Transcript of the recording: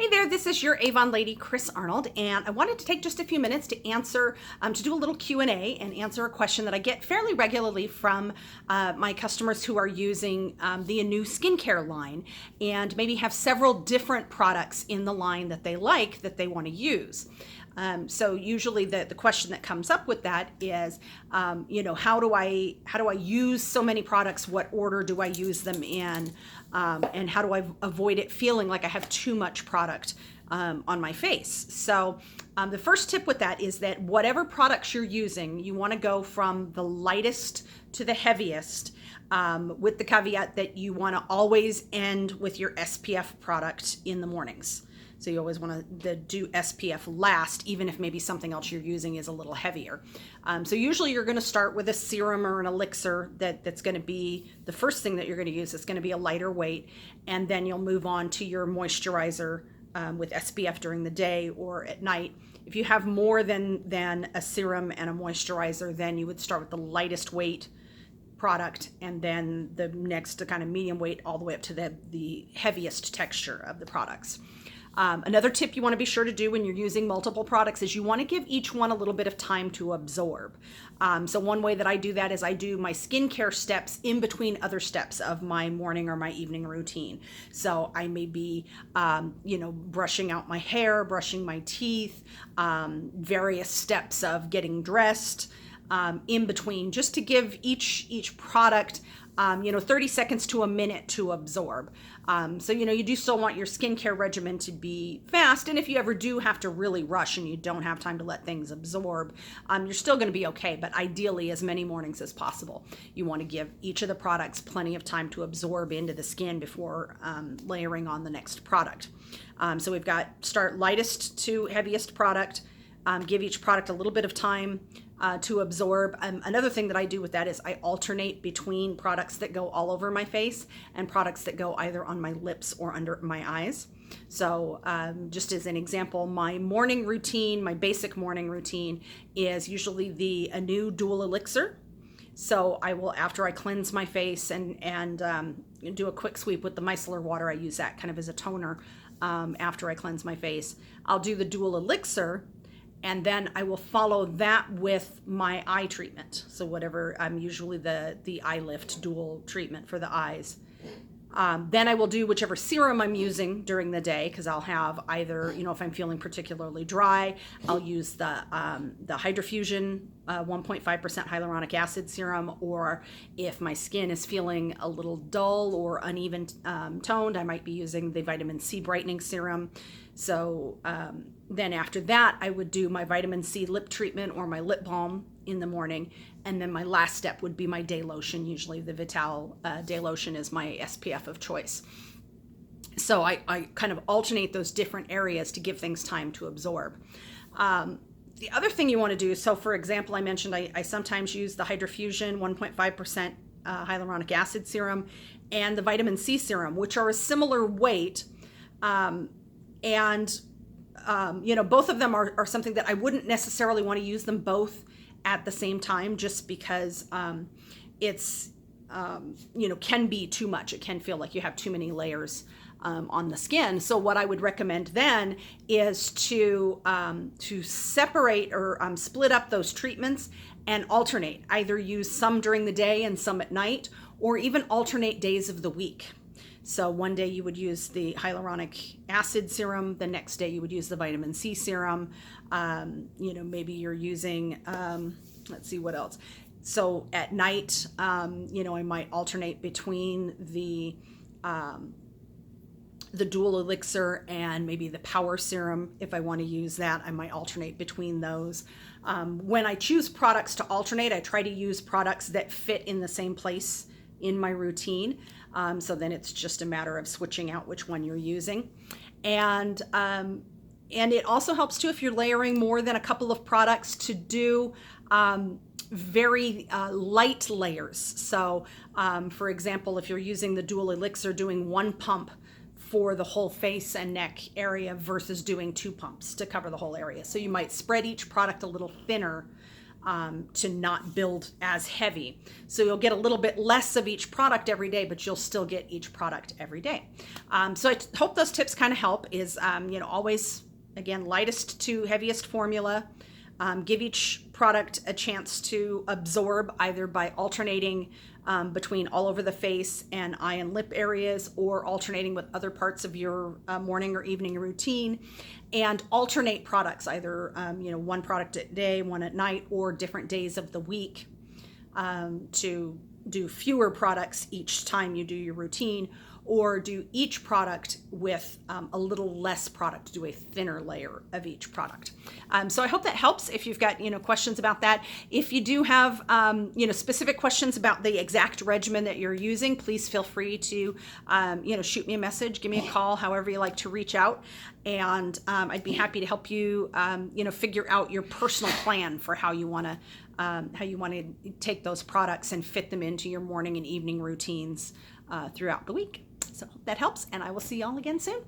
Hey there, this is your Avon lady, Chris Arnold, and I wanted to take just a few minutes to answer, to do a little Q&A and answer a question that I get fairly regularly from my customers who are using the new skincare line and maybe have several different products in the line that they like that they want to use. So usually the question that comes up with that is, how do I use so many products? What order do I use them in? And how do I avoid it feeling like I have too much product on my face? So the first tip with that is that whatever products you're using, you want to go from the lightest to the heaviest, with the caveat that you want to always end with your SPF product in the mornings. So you always want to do SPF last, even if maybe something else you're using is a little heavier. So usually you're going to start with a serum or an elixir that's going to be the first thing that you're going to use. It's going to be a lighter weight, and then you'll move on to your moisturizer with SPF during the day or at night. If you have more than a serum and a moisturizer, then you would start with the lightest weight product, and then the next kind of medium weight all the way up to the heaviest texture of the products. Another tip you want to be sure to do when you're using multiple products is you want to give each one a little bit of time to absorb. So one way that I do that is I do my skincare steps in between other steps of my morning or my evening routine. So I may be, brushing out my hair, brushing my teeth, various steps of getting dressed, in between, just to give each product 30 seconds to a minute to absorb. So you do still want your skincare regimen to be fast, and if you ever do have to really rush and you don't have time to let things absorb, you're still going to be okay. But ideally, as many mornings as possible, you want to give each of the products plenty of time to absorb into the skin before layering on the next product. So we've got start lightest to heaviest product, give each product a little bit of time to absorb. Another thing that I do with that is I alternate between products that go all over my face and products that go either on my lips or under my eyes. So just as an example, my morning routine, my basic morning routine is usually a new dual elixir. So I will, after I cleanse my face and do a quick sweep with the micellar water, I use that kind of as a toner after I cleanse my face. I'll do the dual elixir, and then I will follow that with my eye treatment. So whatever, usually the eye lift dual treatment for the eyes. Then I will do whichever serum I'm using during the day, because I'll have either, if I'm feeling particularly dry, I'll use the Hydrofusion 1.5% hyaluronic acid serum, or if my skin is feeling a little dull or uneven toned, I might be using the vitamin C brightening serum. So then after that, I would do my vitamin C lip treatment or my lip balm in the morning. And then my last step would be my day lotion. Usually the Vital day lotion is my SPF of choice. So I kind of alternate those different areas to give things time to absorb. The other thing you want to do, so for example, I mentioned I sometimes use the Hydrofusion 1.5% hyaluronic acid serum and the vitamin C serum, which are a similar weight. Both of them are something that I wouldn't necessarily want to use them both at the same time, just because it's can be too much. It can feel like you have too many layers on the skin. So what I would recommend then is to separate or split up those treatments and alternate. Either use some during the day and some at night, or even alternate days of the week. So one day you would use the hyaluronic acid serum, the next day you would use the vitamin C serum. Maybe you're using, let's see what else. So at night, I might alternate between the dual elixir and maybe the power serum. If I want to use that, I might alternate between those. When I choose products to alternate, I try to use products that fit in the same place in my routine. So then it's just a matter of switching out which one you're using. And it also helps too, if you're layering more than a couple of products, to do very light layers. So for example, if you're using the dual elixir, doing one pump for the whole face and neck area versus doing two pumps to cover the whole area. So you might spread each product a little thinner to not build as heavy. So you'll get a little bit less of each product every day, but you'll still get each product every day. So I hope those tips kind of help. Is always, again, lightest to heaviest formula. Give each product a chance to absorb, either by alternating between all over the face and eye and lip areas, or alternating with other parts of your morning or evening routine, and alternate products, either one product a day, one at night, or different days of the week, to do fewer products each time you do your routine, or do each product with a little less product, do a thinner layer of each product. So I hope that helps. If you've got questions about that, if you do have specific questions about the exact regimen that you're using, please feel free to shoot me a message, give me a call, however you like to reach out, and I'd be happy to help you figure out your personal plan for how you want to take those products and fit them into your morning and evening routines throughout the week. So hope that helps, and I will see y'all again soon.